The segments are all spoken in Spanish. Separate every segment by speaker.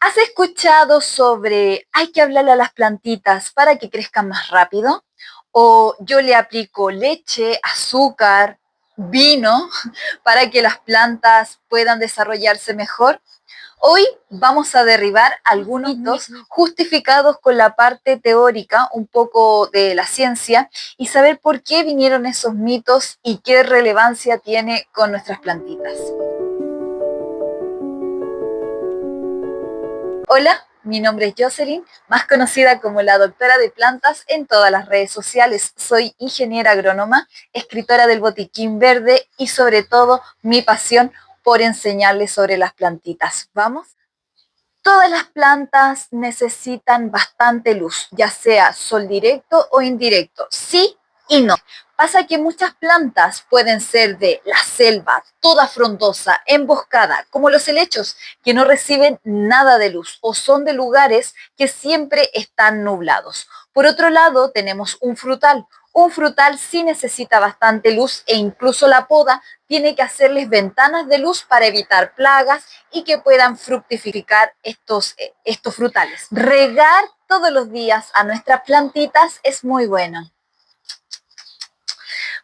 Speaker 1: ¿Has escuchado sobre hay que hablarle a las plantitas para que crezcan más rápido? O yo le aplico leche, azúcar, vino para que las plantas puedan desarrollarse mejor. Hoy vamos a derribar algunos mitos justificados con la parte teórica, un poco de la ciencia, y saber por qué vinieron esos mitos y qué relevancia tiene con nuestras plantitas. Hola, mi nombre es Jocelyn, más conocida como la doctora de plantas en todas las redes sociales. Soy ingeniera agrónoma, escritora del Botiquín Verde y sobre todo mi pasión por enseñarles sobre las plantitas. ¿Vamos? Todas las plantas necesitan bastante luz, ya sea sol directo o indirecto, sí y no. Pasa que muchas plantas pueden ser de la selva, toda frondosa, emboscada, como los helechos, que no reciben nada de luz o son de lugares que siempre están nublados. Por otro lado, tenemos un frutal. Un frutal sí necesita bastante luz e incluso la poda tiene que hacerles ventanas de luz para evitar plagas y que puedan fructificar estos frutales. Regar todos los días a nuestras plantitas es muy bueno.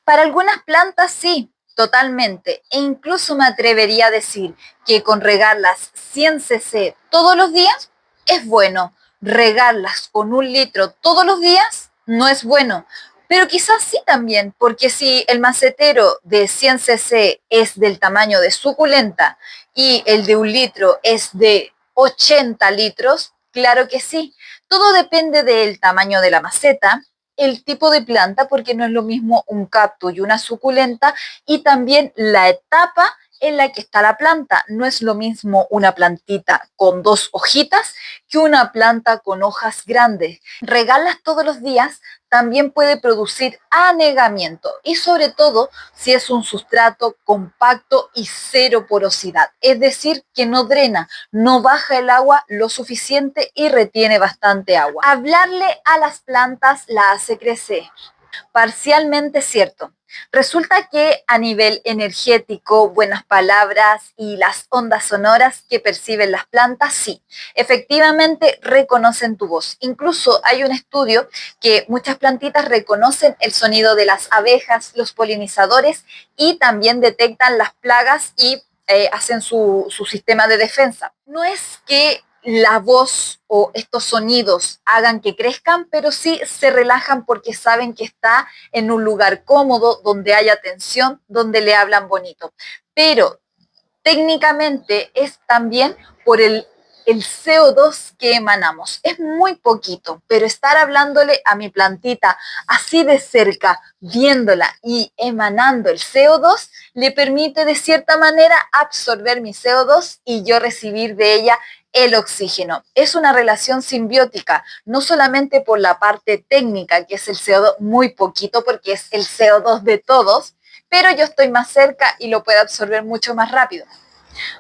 Speaker 1: Para algunas plantas sí, totalmente. E incluso me atrevería a decir que con regarlas 100 cc todos los días es bueno. Regarlas con 1 litro todos los días no es bueno. Pero quizás sí también, porque si el macetero de 100 cc es del tamaño de suculenta y el de 1 litro es de 80 litros, claro que sí. Todo depende del tamaño de la maceta, el tipo de planta, porque no es lo mismo un cactus y una suculenta, y también la etapa en la que está la planta. No es lo mismo una plantita con 2 hojitas que una planta con hojas grandes. Regarlas todos los días también puede producir anegamiento y sobre todo si es un sustrato compacto y cero porosidad, es decir, que no drena, no baja el agua lo suficiente y retiene bastante agua. Hablarle a las plantas la hace crecer. Parcialmente cierto. Resulta que a nivel energético, buenas palabras y las ondas sonoras que perciben las plantas, sí, efectivamente reconocen tu voz. Incluso hay un estudio que muchas plantitas reconocen el sonido de las abejas, los polinizadores y también detectan las plagas y hacen su sistema de defensa. No es que la voz o estos sonidos hagan que crezcan, pero sí se relajan porque saben que está en un lugar cómodo, donde hay atención, donde le hablan bonito. Pero técnicamente es también por el CO2 que emanamos. Es muy poquito, pero estar hablándole a mi plantita así de cerca, viéndola y emanando el CO2, le permite de cierta manera absorber mi CO2 y yo recibir de ella el oxígeno. Es una relación simbiótica, no solamente por la parte técnica, que es el CO2, muy poquito porque es el CO2 de todos, pero yo estoy más cerca y lo puedo absorber mucho más rápido.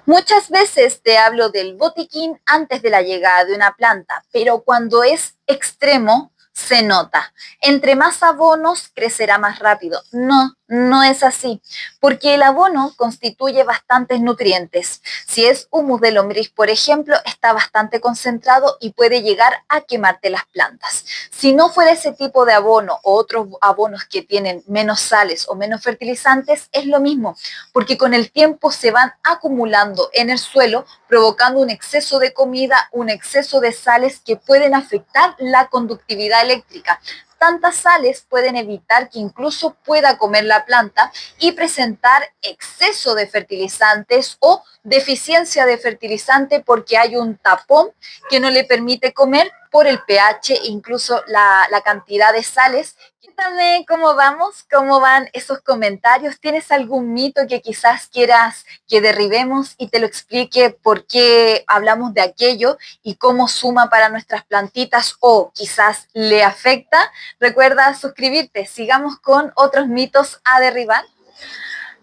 Speaker 1: Muchas veces te hablo del botiquín antes de la llegada de una planta, pero cuando es extremo se nota. Entre más abonos crecerá más rápido. No, no es así, porque el abono constituye bastantes nutrientes. Si es humus de lombriz, por ejemplo, está bastante concentrado y puede llegar a quemarte las plantas. Si no fuera ese tipo de abono o otros abonos que tienen menos sales o menos fertilizantes, es lo mismo, porque con el tiempo se van acumulando en el suelo, provocando un exceso de comida, un exceso de sales que pueden afectar la conductividad eléctrica. Tantas sales pueden evitar que incluso pueda comer la planta y presentar exceso de fertilizantes o deficiencia de fertilizante porque hay un tapón que no le permite comer por el pH e incluso la cantidad de sales. Cuéntame cómo vamos, cómo van esos comentarios. ¿Tienes algún mito que quizás quieras que derribemos y te lo explique por qué hablamos de aquello y cómo suma para nuestras plantitas o quizás le afecta? Recuerda suscribirte. Sigamos con otros mitos a derribar.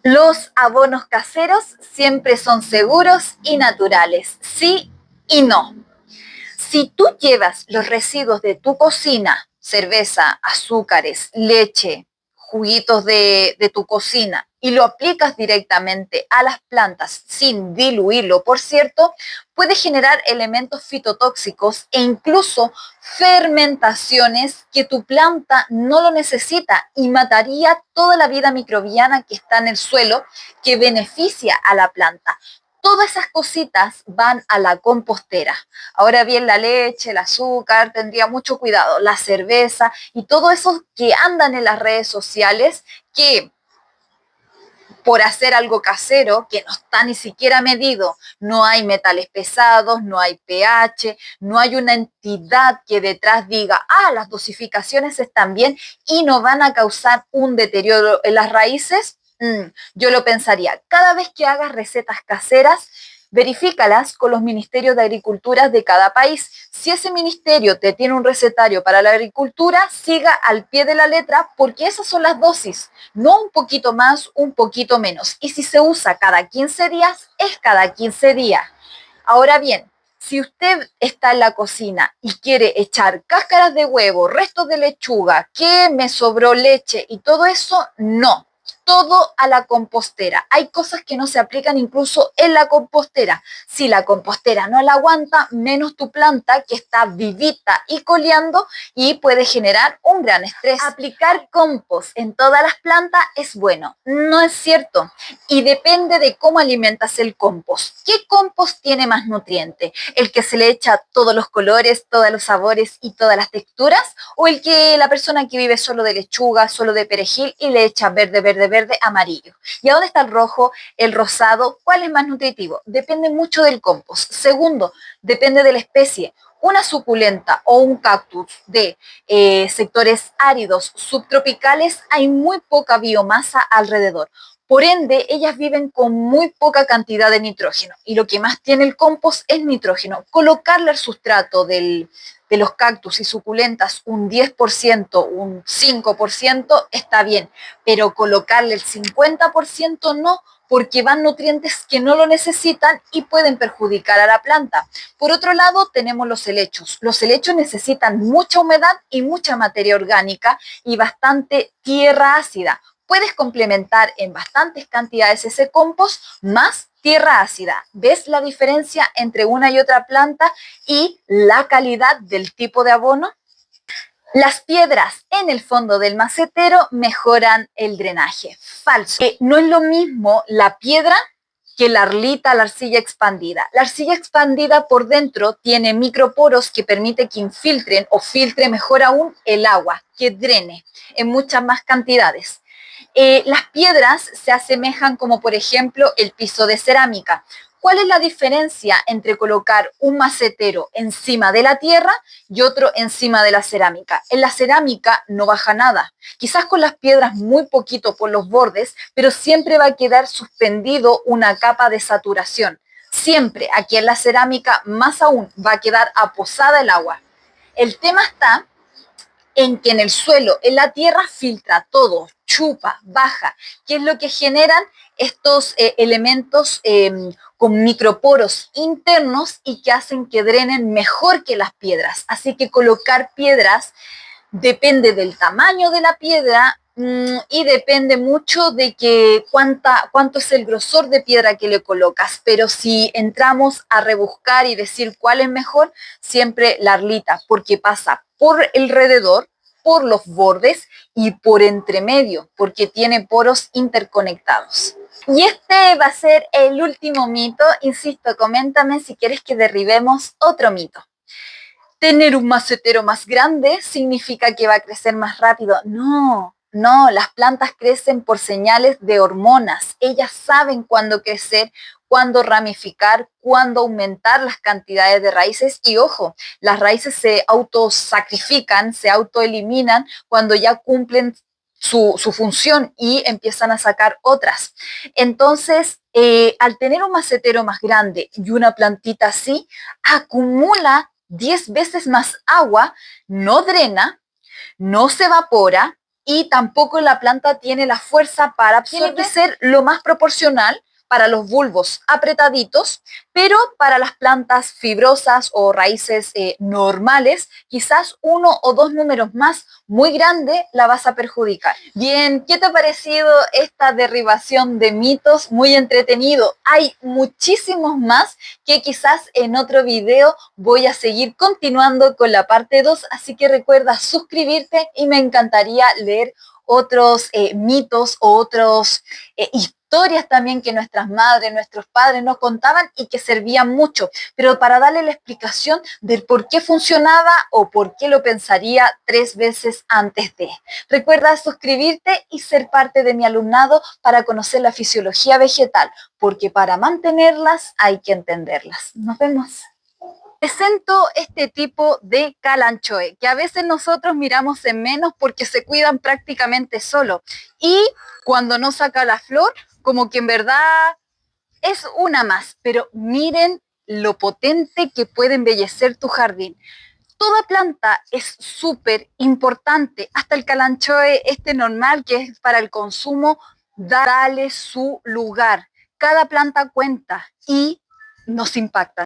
Speaker 1: Los abonos caseros siempre son seguros y naturales. Sí y no. Si tú llevas los residuos de tu cocina, cerveza, azúcares, leche, juguitos de tu cocina, y lo aplicas directamente a las plantas sin diluirlo, por cierto, puede generar elementos fitotóxicos e incluso fermentaciones que tu planta no lo necesita y mataría toda la vida microbiana que está en el suelo que beneficia a la planta. Todas esas cositas van a la compostera. Ahora bien, la leche, el azúcar, tendría mucho cuidado, la cerveza y todo eso que andan en las redes sociales que por hacer algo casero que no está ni siquiera medido, no hay metales pesados, no hay pH, no hay una entidad que detrás diga, las dosificaciones están bien y no van a causar un deterioro en las raíces. Yo lo pensaría, cada vez que hagas recetas caseras, verifícalas con los ministerios de agricultura de cada país. Si ese ministerio te tiene un recetario para la agricultura, siga al pie de la letra porque esas son las dosis, no un poquito más, un poquito menos. Y si se usa cada 15 días, es cada 15 días. Ahora bien, si usted está en la cocina y quiere echar cáscaras de huevo, restos de lechuga, que me sobró leche y todo eso, no. Todo a la compostera. Hay cosas que no se aplican incluso en la compostera. Si la compostera no la aguanta, menos tu planta que está vivita y coleando y puede generar un gran estrés. Aplicar compost en todas las plantas es bueno. No es cierto. Y depende de cómo alimentas el compost. ¿Qué compost tiene más nutriente? ¿El que se le echa todos los colores, todos los sabores y todas las texturas? ¿O el que la persona que vive solo de lechuga, solo de perejil y le echa verde, verde, verde, amarillo? ¿Y a dónde está el rojo, el rosado? ¿Cuál es más nutritivo? Depende mucho del compost. Segundo, depende de la especie. Una suculenta o un cactus de sectores áridos subtropicales, hay muy poca biomasa alrededor. Por ende, ellas viven con muy poca cantidad de nitrógeno y lo que más tiene el compost es nitrógeno. Colocarle al sustrato de los cactus y suculentas un 10%, un 5% está bien, pero colocarle el 50% no, porque van nutrientes que no lo necesitan y pueden perjudicar a la planta. Por otro lado, tenemos los helechos. Los helechos necesitan mucha humedad y mucha materia orgánica y bastante tierra ácida. Puedes complementar en bastantes cantidades ese compost más tierra ácida. ¿Ves la diferencia entre una y otra planta y la calidad del tipo de abono? Las piedras en el fondo del macetero mejoran el drenaje. Falso. No es lo mismo la piedra que la arcilla expandida. La arcilla expandida por dentro tiene microporos que permite que infiltren o filtre mejor aún el agua, que drene en muchas más cantidades. Las piedras se asemejan como por ejemplo el piso de cerámica. ¿Cuál es la diferencia entre colocar un macetero encima de la tierra y otro encima de la cerámica? En la cerámica no baja nada, quizás con las piedras muy poquito por los bordes, pero siempre va a quedar suspendido una capa de saturación. Siempre aquí en la cerámica más aún va a quedar aposada el agua. El tema está en que en el suelo, en la tierra, filtra todo, chupa, baja, que es lo que generan estos elementos con microporos internos y que hacen que drenen mejor que las piedras. Así que colocar piedras depende del tamaño de la piedra y depende mucho de que cuánto es el grosor de piedra que le colocas. Pero si entramos a rebuscar y decir cuál es mejor, siempre la arlita, porque pasa por alrededor, por los bordes y por entre medio, porque tiene poros interconectados. Y este va a ser el último mito. Insisto, coméntame si quieres que derribemos otro mito. Tener un macetero más grande significa que va a crecer más rápido. No, no, las plantas crecen por señales de hormonas. Ellas saben cuándo crecer, cuándo ramificar, cuándo aumentar las cantidades de raíces. Y ojo, las raíces se autosacrifican, se autoeliminan cuando ya cumplen su función y empiezan a sacar otras. Entonces, al tener un macetero más grande y una plantita así, acumula 10 veces más agua, no drena, no se evapora y tampoco la planta tiene la fuerza para absorber. Tiene que ser lo más proporcional para los bulbos apretaditos, pero para las plantas fibrosas o raíces normales, quizás 1 o 2 números más muy grande la vas a perjudicar. Bien, ¿qué te ha parecido esta derribación de mitos? Muy entretenido. Hay muchísimos más que quizás en otro video voy a seguir continuando con la parte 2, así que recuerda suscribirte y me encantaría leer otros mitos o otros historias también que nuestras madres, nuestros padres nos contaban y que servían mucho, pero para darle la explicación del por qué funcionaba o por qué lo pensaría 3 veces antes de. Recuerda suscribirte y ser parte de mi alumnado para conocer la fisiología vegetal, porque para mantenerlas hay que entenderlas. Nos vemos. Presento este tipo de calanchoe, que a veces nosotros miramos en menos porque se cuidan prácticamente solo. Y cuando no saca la flor, como que en verdad es una más. Pero miren lo potente que puede embellecer tu jardín. Toda planta es súper importante, hasta el calanchoe este normal que es para el consumo, dale su lugar. Cada planta cuenta y nos impacta.